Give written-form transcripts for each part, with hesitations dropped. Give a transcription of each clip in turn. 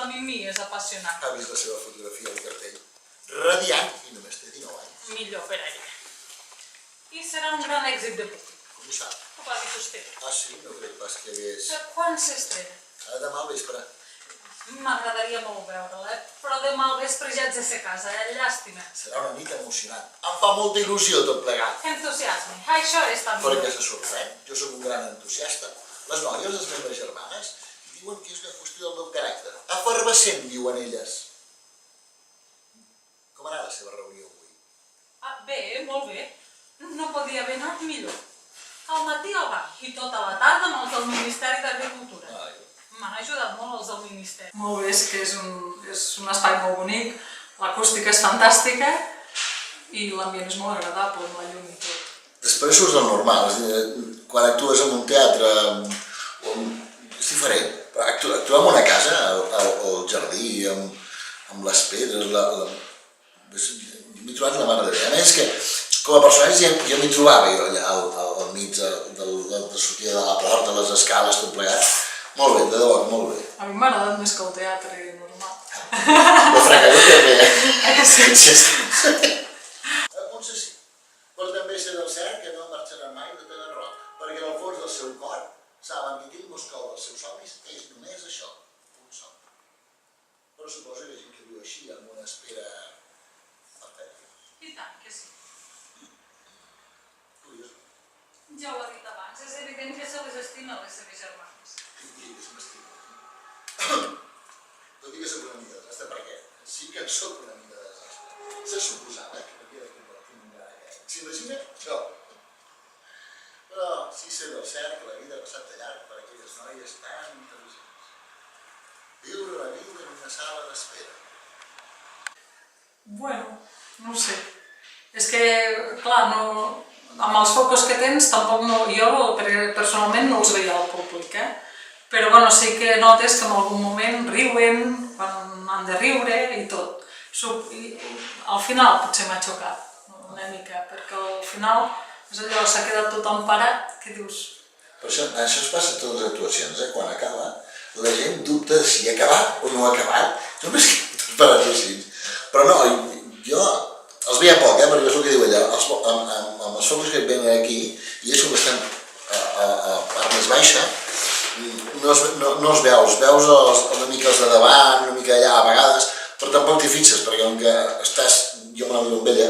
la Mimi és apassionant. Ha vist la seva fotografia al cartell? Radiant, i només té 19 anys. Millor per a ella. I serà un gran èxit de públic. Com ho sap? Ho va dir vostè. Ah, sí? No crec pas que hagués... Quan s'estrena? Demà al vespre. M'agradaria molt veure-la, però demà al vespre ja haig de ser a casa, llàstima. Serà una nit emocionant. Em fa molta il·lusió tot plegat. Entusiasme, això és tan millor. Perquè se sorprèn. Jo sóc un gran entusiasta. Les noies, les meves germanes, diuen que és una qüestió del meu caràcter. Efervescent, diuen elles. Com anà la seva reunió avui? Bé, molt bé. No podia haver anat millor. Al matí al banc i tota la tarda amb els del Ministeri d'Agricultura. M'han ajudat molt els del Ministeri. Molt bé, és que és un espai molt bonic, l'acústica és fantàstica i l'ambient és molt agradable amb la llum i tot. Després surts del normal, quan actues en un teatre és diferent, però actuar en una casa, al jardí, amb les pedres, m'he trobat la mare de Déu. A més que, com a personatge, jo m'hi trobava jo allà al mig de la sortida de la porta, les escales, tot plegat. Molt bé, de debò, molt bé. A mi m'ha agradat més que el teatre normal. El fracàs també. Sí. Potser sí, però també sé del cert que no marxaran mai de tot enroc, perquè en el fons del seu cor saben que aquell Moscou dels seus somnis és només això, un somni. Però suposo que hi ha gent que viu així, amb una espera perfecta. I tant que sí. Curiós. Ja ho ha dit abans, és evident que se les estima les seves germanes. I que se m'estima. Tot i que soc una mica desastre, perquè sí que soc una mica desastre. Se suposava que m'havia de convertir en un gran aquest. S'imagina? No. Però sí sé del cert que la vida ha passat de llarg per aquelles noies tan intel·ligents. Viure la vida en una sala d'espera. Bueno, no ho sé. És que, clar, amb els focus que tens, tampoc no, jo personalment no els veia al públic, però bueno, sí que notes que en algun moment riuen, quan han de riure i tot. Al final potser m'ha xocat una mica, perquè al final és allò, s'ha quedat tothom parat, que dius... Però això es passa a totes les actuacions, quan acaba, la gent dubta si ha acabat o no ha acabat. Només que tot parat així. Però no, jo els veia poc, perquè és el que diu ella, amb els focus que venen aquí, i ells com estan a part més baixa, no els veus una mica els de davant, una mica allà a vegades, però tampoc t'hi fixes, perquè com que estàs, jo me n'adono amb ella,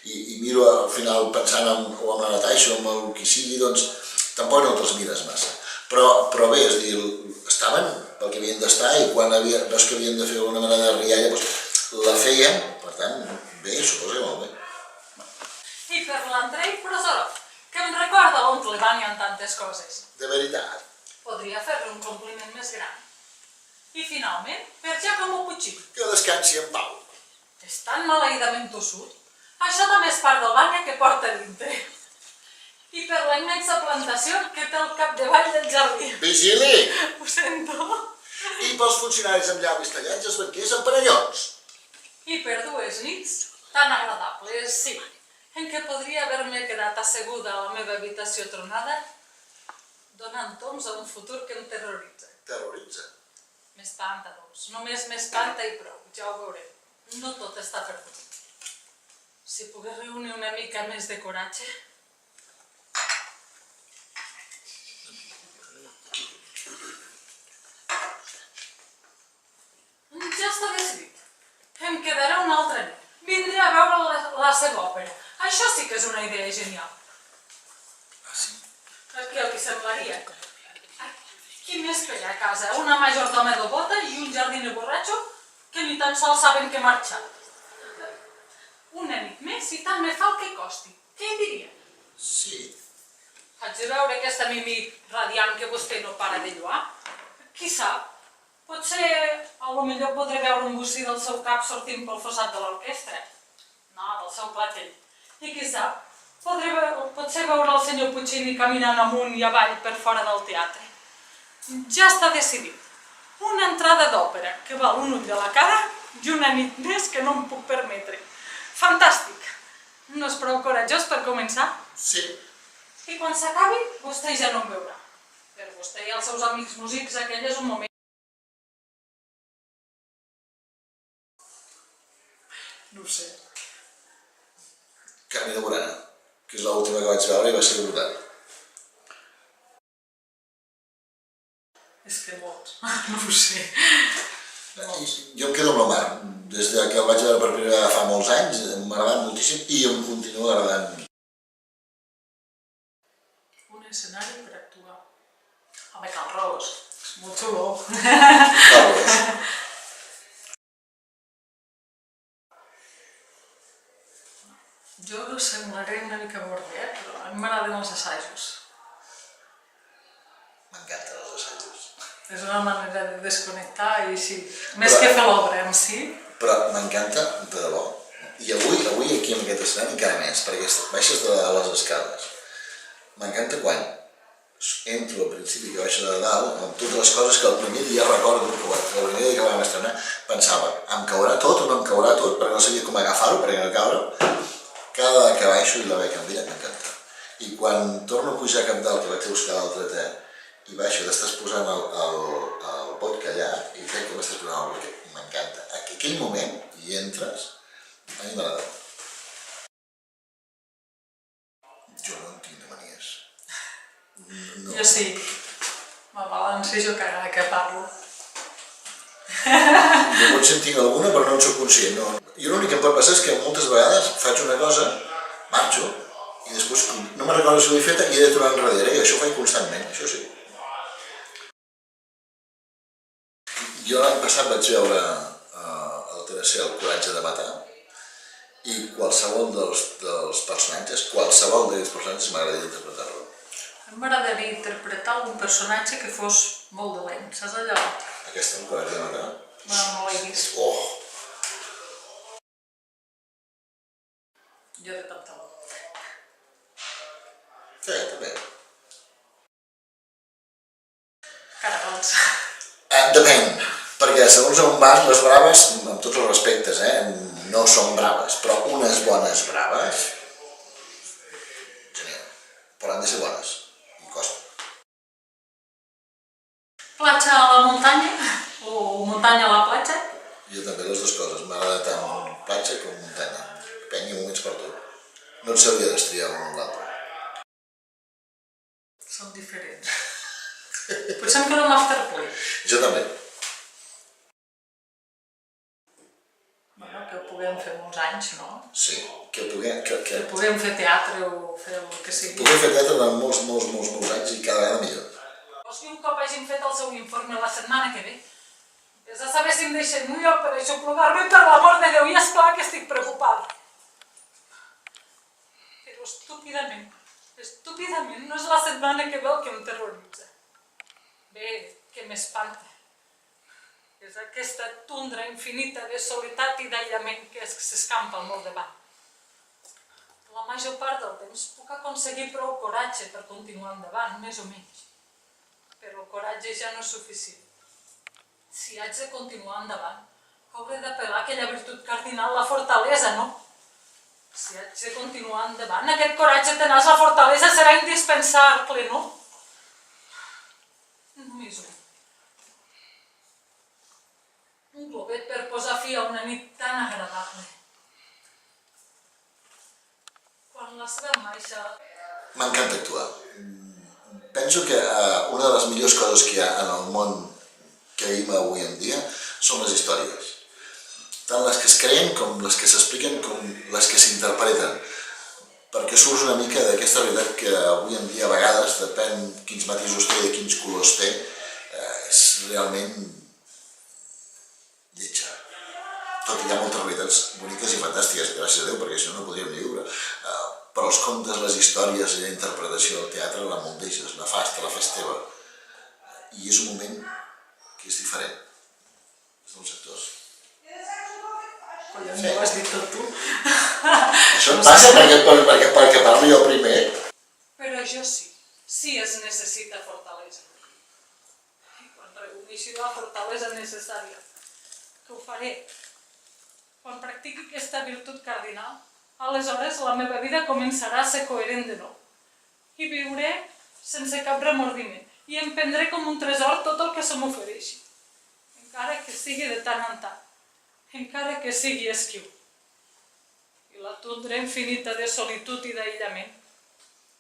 i miro al final pensant o amb la Natasha o amb el que sigui, doncs tampoc no te'ls mires massa. Però bé, és a dir, estaven pel que havien d'estar i quan veus que havien de fer alguna mena de rialla, doncs la feien, per tant, bé, suposo que molt bé. I per l'Andrei Prozorov, que em recorda l'oncle Vanya en tantes coses. De veritat. Podria fer-li un compliment més gran. I finalment, per Giacomo Puccini. Que descansi en pau. És tan maleïdament tossut. Això també és part del Vanya que porta dintre. I per la immensa plantació que té al capdavall del jardí. Vigili! Ho sento. I pels funcionaris amb llavis tallats i els banquers amb parellons. I per 2 nits tan agradables, sí, en què podria haver-me quedat asseguda a la meva habitació tronada donant toms a un futur que em terroritza. Terroritza? M'espanta, doncs. Només m'espanta i prou, ja ho veurem. No tot està perdut. Si pogués reunir una mica més de coratge... Ja està decidit. Em quedaré una altra nit. Vindré a veure la seva òpera. Això sí que és una idea genial. Ah, sí? A qui li semblaria? Qui més que hi ha a casa? Una majordoma de bota i un jardiner borratxo que ni tan sols saben què marxar. Una nit més i tant me fa el que costi. Què hi diria? Sí. Haig de veure aquesta Mimi radiant que vostè no para de lloar? Qui sap? Potser, a lo millor podré veure un bocí del seu cap sortint pel fossat de l'orquestra. No, del seu platell. I qui sap? Potser veure el senyor Puccini caminant amunt i avall per fora del teatre. Ja està decidit. Una entrada d'òpera que val un ull de la cara i una nit més que no em puc permetre. Fantàstic! No és prou coratjós per començar? Sí. I quan s'acabi, vostè ja no em veurà. Per vostè i els seus amics músics aquell és un moment ho sé. Carmina Burana, que és l'última que vaig veure i va ser brutal. És que molts, no ho sé. Jo em quedo amb l'Omar. Des que el vaig veure per primera vegada fa molts anys, m'ha agradat moltíssim i em continua agradant. Un escenari per actuar. Home, Cal Ros, és molt xulo. Carles. Jo semblaré una mica border, però a mi m'agraden els assajos. M'encanten els assajos. És una manera de desconnectar i així, més que fer l'obra en si. Però m'encanta, de debò. I avui aquí en aquest escenari encara més, perquè baixes de les escales. M'encanta quan entro al principi que baixo de dalt, amb totes les coses que el primer dia recordo, que el primer dia que vam estrenar, pensava, em caurà tot o no em caurà tot, perquè no sabia com agafar-ho, perquè no caure. Cada vegada que baixo i la veig en vida m'encanta. I quan torno a pujar cap dalt, que vaig a buscar l'altre te, i baixo, t'estàs posant el vodka allà, i crec que m'estàs posant el vodka, m'encanta. Aquell moment, hi entres, a mi m'agrada. Jo no en tinc de manies. No. Jo sí. M'abalanço jo cada que parlo. Jo potser en tinc alguna, però no en soc conscient. No. Jo l'únic que em pot passar és que moltes vegades faig una cosa, marxo, i després no me'n recordo si ho he fet i he de tornar enrere, i això ho faig constantment, això sí. Jo l'any passat vaig veure el TNC El coratge de matar, i qualsevol dels personatges, qualsevol d'aquests personatges m'agradaria interpretar-lo. M'agradaria interpretar algun personatge que fos molt dolent, saps allò? Aquesta, El coratge de matar? No l'he vist. Oh! Jo de pantaló. Sí, també. Caragols. Depèn, perquè segons on vas, les braves, amb tots els respectes, no són braves, però unes bones braves, genial, però han de ser bones, i costa. Platja a la muntanya o muntanya a la platja? Jo també les dues coses, m'agrada tant platja com muntanya, penya moments per tot. No et sabria destriar l'un o l'altre. Són diferents. Potser em quedo amb Afterplay. Jo també. Bueno, que ho puguem fer molts anys, no? Sí, que puguem fer teatre o fer el que sigui. fer teatre durant molts anys i cada vegada millor. Vols que un cop hagin fet el seu informe la setmana que ve, vés a saber si em deixen un lloc per aixoplugar-me, per l'amor de Déu, i esclar que estic preocupada. Però estúpidament, no és la setmana que ve el que em terroritza. Bé, que m'espanta. És aquesta tundra infinita de solitat i d'aïllament que s'escampa al meu davant. La major part del temps puc aconseguir prou coratge per continuar endavant, més o menys. Però el coratge ja no és suficient. Si haig de continuar endavant, hauré d'apel·lar aquella virtut cardinal, la fortalesa, no? Si haig de continuar endavant, aquest coratge tenaç, la fortalesa serà indispensable, no? Només un. Un globet per posar fi a una nit tan agradable. Quan la sabem maixa... M'encanta actuar. Penso que una de les millors coses que hi ha en el món que vivim avui en dia són les històries. Tant les que es creen com les que s'expliquen com les que s'interpreten. Perquè surts una mica d'aquesta realitat que avui en dia a vegades, depèn quins matisos té i de quins colors té, és realment lletja. Tot i hi ha moltes realitats boniques i fantàstiques, gràcies a Déu, perquè si no, no podríem ni viure. Però els contes, les històries i la interpretació del teatre la moldeixes, la fas, te la fas teva. I és un moment que és diferent. És dels actors. Collons, ho has dit tot tu. Això em passa perquè parlo jo primer. Però jo sí. Sí es necessita fortalesa. I quan reuneixi la fortalesa necessària, que ho faré, quan practiqui aquesta virtut cardinal, aleshores la meva vida començarà a ser coherent de nou. I viuré sense cap remordiment. I em prendré com un tresor tot el que se m'ofereixi. Encara que sigui de tant en tant. Encara que sigui esquiu. la tundra infinita de solitud i d'aïllament.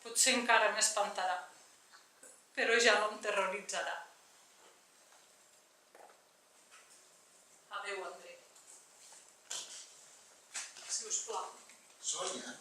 Potser encara m'espantarà, però ja no em terroritzarà. Adéu, André. Si us plau. Sònia?